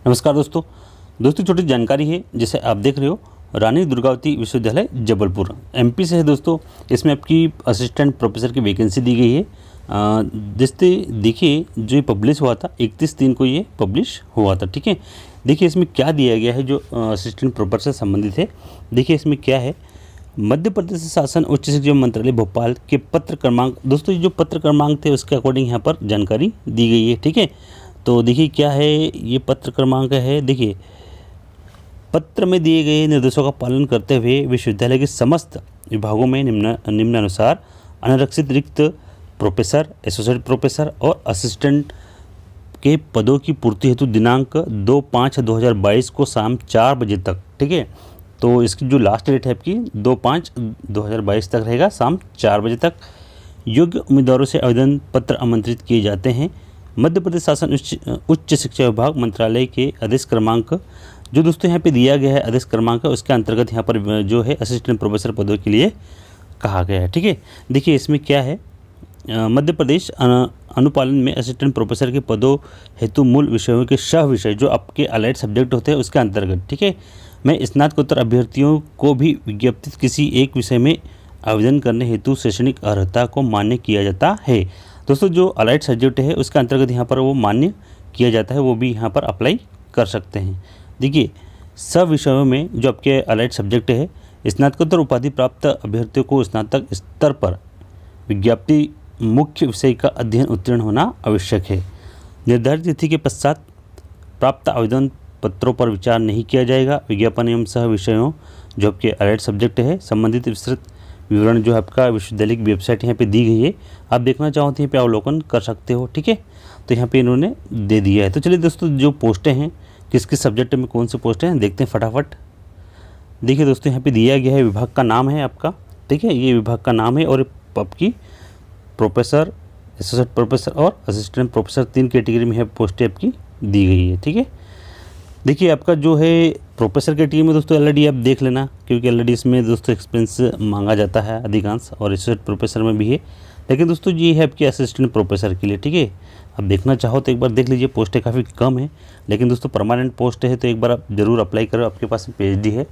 नमस्कार दोस्तों छोटी जानकारी है जिसे आप देख रहे हो रानी दुर्गावती विश्वविद्यालय जबलपुर एमपी से है दोस्तों। इसमें आपकी असिस्टेंट प्रोफेसर की वैकेंसी दी गई है। जिससे देखिए जो ये पब्लिश हुआ था 31/3 को ये पब्लिश हुआ था। ठीक है, देखिए इसमें क्या दिया गया है जो असिस्टेंट प्रोफेसर से संबंधित है। देखिए इसमें क्या है, मध्य प्रदेश शासन उच्च शिक्षा मंत्रालय भोपाल के पत्र क्रमांक, दोस्तों ये जो पत्र क्रमांक थे उसके अकॉर्डिंग यहाँ पर जानकारी दी गई है। ठीक है, तो देखिए क्या है, ये पत्र क्रमांक है। देखिए पत्र में दिए गए निर्देशों का पालन करते हुए विश्वविद्यालय के समस्त विभागों में निम्नानुसार अनारक्षित रिक्त प्रोफेसर, एसोसिएट प्रोफेसर और असिस्टेंट के पदों की पूर्ति हेतु दिनांक 2/5/2022 को शाम 4 बजे तक, ठीक है, तो इसकी जो लास्ट डेट है आपकी 2/5/2022 तक रहेगा, शाम 4 बजे तक योग्य उम्मीदवारों से आवेदन पत्र आमंत्रित किए जाते हैं। मध्य प्रदेश शासन उच्च शिक्षा विभाग मंत्रालय के आदेश क्रमांक, जो दोस्तों यहाँ पे दिया गया है आदेश क्रमांक, उसके अंतर्गत यहाँ पर जो है असिस्टेंट प्रोफेसर पदों के लिए कहा गया है। ठीक है, देखिए इसमें क्या है, मध्य प्रदेश अनुपालन में असिस्टेंट प्रोफेसर के पदों हेतु मूल विषयों के सह विषय जो आपके अलाइड सब्जेक्ट होते हैं उसके अंतर्गत, ठीक है, मैं स्नातकोत्तर अभ्यर्थियों को भी विज्ञप्तित किसी एक विषय में आवेदन करने हेतु शैक्षणिक अर्हता को मान्य किया जाता है। दोस्तों जो अलाइड सब्जेक्ट है उसके अंतर्गत यहाँ पर वो मान्य किया जाता है, वो भी यहाँ पर अप्लाई कर सकते हैं। देखिए सब विषयों में जो आपके अलाइड सब्जेक्ट है, स्नातकोत्तर उपाधि प्राप्त अभ्यर्थियों को स्नातक स्तर पर विज्ञप्ति मुख्य विषय का अध्ययन उत्तीर्ण होना आवश्यक है। निर्धारित तिथि के पश्चात प्राप्त आवेदन पत्रों पर विचार नहीं किया जाएगा। विज्ञापन एवं सह विषयों जो आपके अलाइड सब्जेक्ट है संबंधित विस्तृत विवरण जो आपका विश्वविद्यालय की वेबसाइट यहाँ पे दी गई है, आप देखना चाहो तो यहाँ पे अवलोकन कर सकते हो। ठीक है, तो यहाँ पे इन्होंने दे दिया है। तो चलिए दोस्तों जो पोस्टें हैं, किस किस सब्जेक्ट में कौन से पोस्टें हैं देखते हैं फटाफट। देखिए दोस्तों यहाँ पे दिया गया है, विभाग का नाम है आपका, ठीक है, ये विभाग का नाम है और आपकी प्रोफेसर, एसोसिएट प्रोफेसर और असिस्टेंट प्रोफेसर 3 कैटेगरी में है पोस्टें आपकी दी गई है। ठीक है, देखिए आपका जो है प्रोफेसर कैटेगरी में दोस्तों ऑलरेडी आप देख लेना, क्योंकि ऑलरेडी इसमें दोस्तों एक्सपेंस मांगा जाता है अधिकांश, और एसोसिएट प्रोफेसर में भी है। लेकिन दोस्तों ये है आपके असिस्टेंट प्रोफेसर के लिए। ठीक है, आप देखना चाहो तो एक बार देख लीजिए, पोस्टें काफ़ी कम है, लेकिन दोस्तों परमानेंट पोस्ट है तो एक बार आप जरूर अप्लाई करो, आपके पास पीएचडी है,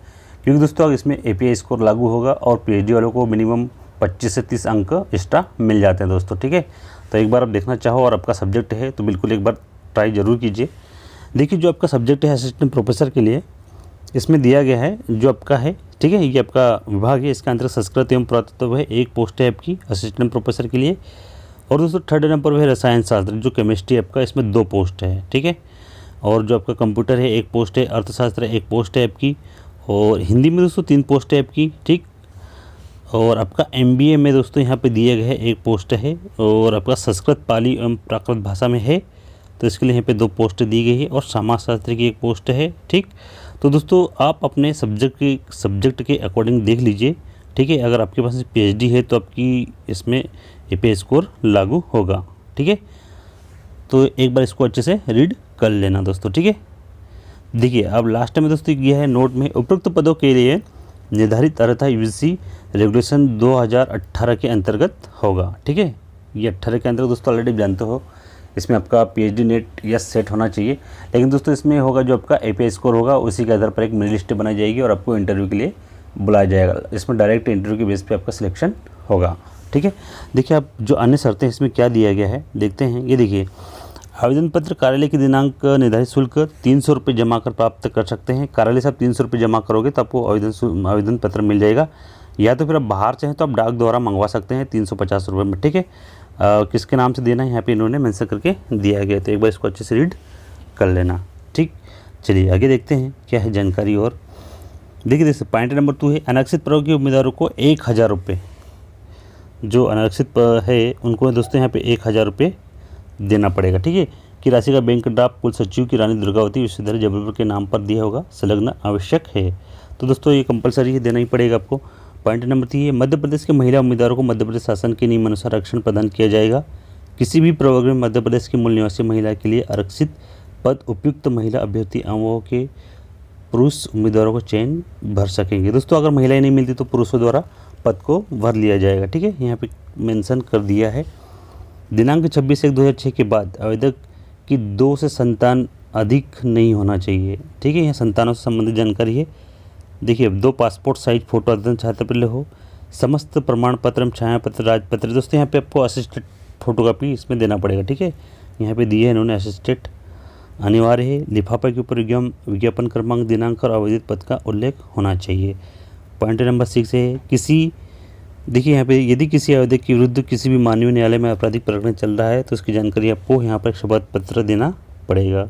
क्योंकि दोस्तों अगर इसमें एपीआई स्कोर लागू होगा और पीएचडी वालों को मिनिमम 25 से 30 अंक एक्स्ट्रा मिल जाते हैं दोस्तों। ठीक है, तो एक बार आप देखना चाहो और आपका सब्जेक्ट है तो बिल्कुल एक बार ट्राई जरूर कीजिए। देखिए जो आपका सब्जेक्ट है असिस्टेंट प्रोफेसर के लिए, इसमें दिया गया है जो आपका है, ठीक है, ये आपका विभाग है, इसके अंतर्गत संस्कृत एवं पुरातत्व है, एक पोस्ट है आपकी असिस्टेंट प्रोफेसर के लिए। और दोस्तों थर्ड नंबर पर है रसायन शास्त्र, जो केमिस्ट्री आपका, इसमें 2 पोस्ट है। ठीक है, और जो आपका कंप्यूटर है 1 पोस्ट है, अर्थशास्त्र 1 पोस्ट है आपकी, और हिंदी में दोस्तों 3 पोस्ट है आपकी। ठीक, और आपका एमबीए में दोस्तों यहाँ पे दिया गया है 1 पोस्ट है, और आपका संस्कृत, पाली एवं प्राकृत भाषा में है तो इसके लिए यहाँ पे 2 पोस्ट दी गई है, और समाजशास्त्र की 1 पोस्ट है। ठीक, तो दोस्तों आप अपने सब्जेक्ट के अकॉर्डिंग देख लीजिए। ठीक है, अगर आपके पास पीएचडी है तो आपकी इसमें एपीआई स्कोर लागू होगा। ठीक है, तो एक बार इसको अच्छे से रीड कर लेना दोस्तों। ठीक है, देखिए अब लास्ट में दोस्तों यह है नोट में, उपरोक्त पदों के लिए निर्धारित अर्हता यूजीसी रेगुलेशन 2018 के अंतर्गत होगा। ठीक है, ये 18 के अंतर्गत दोस्तों ऑलरेडी जानते हो, इसमें आपका पीएचडी नेट या सेट होना चाहिए, लेकिन दोस्तों इसमें होगा जो आपका एपीआई स्कोर होगा उसी के आधार पर एक मेरिट लिस्ट बनाई जाएगी और आपको इंटरव्यू के लिए बुलाया जाएगा। इसमें डायरेक्ट इंटरव्यू के बेस पे आपका सिलेक्शन होगा। ठीक है, देखिए आप जो अन्य शर्तें इसमें क्या दिया गया है देखते हैं। ये देखिए, आवेदन पत्र कार्यालय के दिनांक निर्धारित शुल्क 300 रुपये जमा कर प्राप्त कर सकते हैं। कार्यालय से आप 300 रुपये जमा करोगे तो आपको आवेदन पत्र मिल जाएगा, या तो फिर आप बाहर चाहें तो आप डाक द्वारा मंगवा सकते हैं 350 रुपये में। ठीक है, किसके नाम से देना है यहाँ पे इन्होंने मेंशन करके दिया गया, तो एक बार इसको अच्छे से रीड कर लेना। ठीक, चलिए आगे देखते हैं क्या है जानकारी। और देखिए पॉइंट नंबर 2 है, अनारक्षित प्रवर्ग के उम्मीदवारों को 1000 रुपये, जो अनारक्षित है उनको दोस्तों यहाँ पे 1000 रुपये देना पड़ेगा। ठीक है, कि राशि का बैंक ड्राफ्ट कुल सचिव की रानी दुर्गावती विश्वविद्यालय जबलपुर के नाम पर दिया होगा, संलग्न आवश्यक है। तो दोस्तों ये कंपलसरी है, देना ही पड़ेगा आपको। पॉइंट नंबर 3 है, मध्य प्रदेश के महिला उम्मीदवारों को मध्य प्रदेश शासन के नियमानुसार आरक्षण प्रदान किया जाएगा। किसी भी प्रवर्ग में मध्य प्रदेश की मूल निवासी महिला के लिए आरक्षित पद उपयुक्त महिला अभ्यर्थी एवं के पुरुष उम्मीदवारों को चयन भर सकेंगे। दोस्तों अगर महिलाएं नहीं मिलती तो पुरुषों द्वारा पद को भर लिया जाएगा। ठीक है, यहाँ पे मेंशन कर दिया है। दिनांक 26/1/2006 के बाद आवेदक की 2 से संतान अधिक नहीं होना चाहिए। ठीक है, यह संतानों से संबंधित जानकारी है। देखिए, 2 पासपोर्ट साइज फ़ोटो आवेदन छात्र पत्र हो, समस्त प्रमाण पत्र एवं छाया पत्र राजपत्र। दोस्तों यहाँ पे आपको असिस्टेड फोटोकॉपी इसमें देना पड़ेगा। ठीक है, यहाँ पे दिए है इन्होंने असिस्टेड अनिवार्य है। लिफाफे के ऊपर विज्ञापन क्रमांक, दिनांक और आवेदित पद का उल्लेख होना चाहिए। पॉइंट नंबर 6 है, देखिए यहाँ पे यदि किसी आवेदक के विरुद्ध किसी भी माननीय न्यायालय में आपराधिक प्रकरण चल रहा है तो उसकी जानकारी आपको यहाँ पर शपथ पत्र देना पड़ेगा।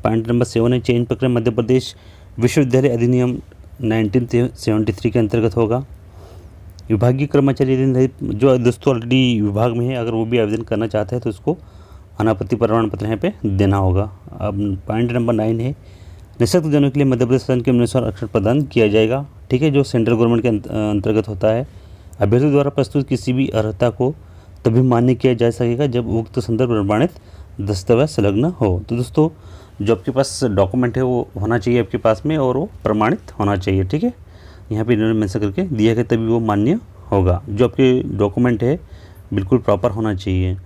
पॉइंट नंबर 7 है, चयन प्रक्रिया मध्य प्रदेश विश्वविद्यालय अधिनियम 1973 के अंतर्गत होगा। विभागीय कर्मचारी जो दोस्तों ऑलरेडी विभाग में है, अगर वो भी आवेदन करना चाहते हैं तो उसको अनापत्ति प्रमाण पत्र यहाँ पे देना होगा। अब पॉइंट नंबर 9 है, निःशक्त जनों के लिए मध्य प्रदेश शासन के अनुसार आरक्षण प्रदान किया जाएगा। ठीक है, जो सेंट्रल गवर्नमेंट के अंतर्गत होता है। अभ्यर्थी द्वारा प्रस्तुत किसी भी अर्हता को तभी मान्य किया जा सकेगा जब उक्त संदर्भ प्रमाणित दस्तावेज संलग्न हो। तो दोस्तों जो आपके पास डॉक्यूमेंट है वो होना चाहिए आपके पास में और वो प्रमाणित होना चाहिए। ठीक है, यहाँ पे इन्होंने मेंशन करके दिया है तभी वो मान्य होगा। जो आपके डॉक्यूमेंट है बिल्कुल प्रॉपर होना चाहिए।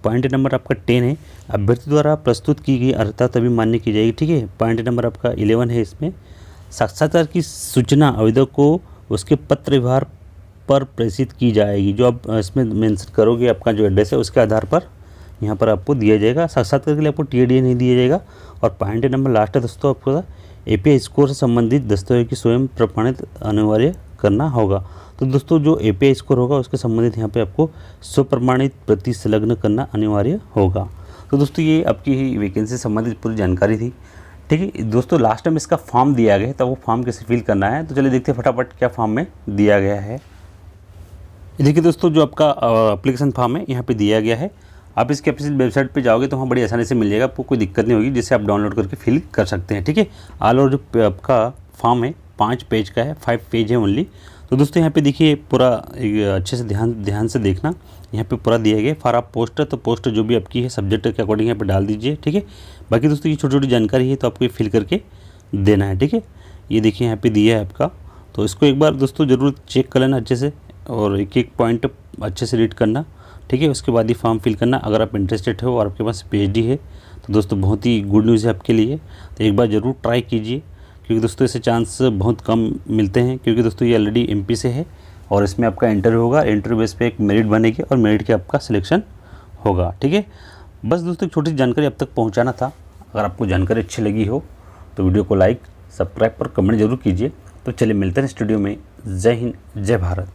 पॉइंट नंबर आपका 10 है, अभ्यर्थी द्वारा प्रस्तुत की गई अर्हता तभी मान्य की जाएगी। ठीक है, पॉइंट नंबर आपका 11 है, इसमें साक्षात्कार की सूचना आवेदक को उसके पत्र व्यवहार पर प्रेषित की जाएगी। जो आप इसमें मेंशन करोगे आपका जो एड्रेस है उसके आधार पर यहाँ पर आपको दिया जाएगा। साक्षात्कार के लिए आपको TADA नहीं दिया जाएगा। और पॉइंट नंबर लास्ट है दोस्तों, आपको API स्कोर से संबंधित दस्तावेज की स्वयं प्रमाणित अनिवार्य करना होगा। तो दोस्तों जो API स्कोर होगा उसके संबंधित यहाँ पे आपको स्वप्रमाणित प्रति संलग्न करना अनिवार्य होगा। तो दोस्तों ये आपकी वैकेंसी से संबंधित पूरी जानकारी थी। ठीक है दोस्तों, लास्ट टाइम इसका फॉर्म दिया गया है, तो वो फॉर्म कैसे फिल करना है तो चलिए देखते हैं फटाफट क्या फॉर्म में दिया गया है। देखिए दोस्तों, जो आपका एप्लीकेशन फॉर्म है यहाँ पे दिया गया है। आप इसके ऑफिशियल वेबसाइट पे जाओगे तो वहाँ बड़ी आसानी से मिल जाएगा, आपको कोई दिक्कत नहीं होगी, जिससे आप डाउनलोड करके फिल कर सकते हैं। ठीक है, ऑल ओवर जो आपका फॉर्म है 5 पेज का है, 5 पेज है ओनली। तो दोस्तों यहाँ पे देखिए पूरा अच्छे से ध्यान से देखना, यहाँ पे पूरा दिया गया है। फॉर आप पोस्ट, तो पोस्ट जो भी आपकी है सब्जेक्ट के अकॉर्डिंग यहाँ पे डाल दीजिए। ठीक है, बाकी दोस्तों ये छोटी छोटी जानकारी है तो आपको ये फिल करके देना है। ठीक है, ये देखिए यहाँ पे दिया है आपका, तो इसको एक बार दोस्तों ज़रूर चेक कर लेना अच्छे से और एक एक पॉइंट अच्छे से रीड करना। ठीक है, उसके बाद ही फॉर्म फिल करना। अगर आप इंटरेस्टेड हो और आपके पास PhD है तो दोस्तों बहुत ही गुड न्यूज़ है आपके लिए, तो एक बार ज़रूर ट्राई कीजिए, क्योंकि दोस्तों ऐसे चांस बहुत कम मिलते हैं। क्योंकि दोस्तों ये ऑलरेडी MP से है और इसमें आपका इंटरव्यू होगा, इंटरव्यू बेस पे एक मेरिट बनेगी और मेरिट के आपका सिलेक्शन होगा। ठीक है, बस दोस्तों एक छोटी सी जानकारी अब तक पहुँचाना था। अगर आपको जानकारी अच्छी लगी हो तो वीडियो को लाइक, सब्सक्राइब और कमेंट जरूर कीजिए। तो चलिए मिलते हैं स्टूडियो में। जय हिंद, जय भारत।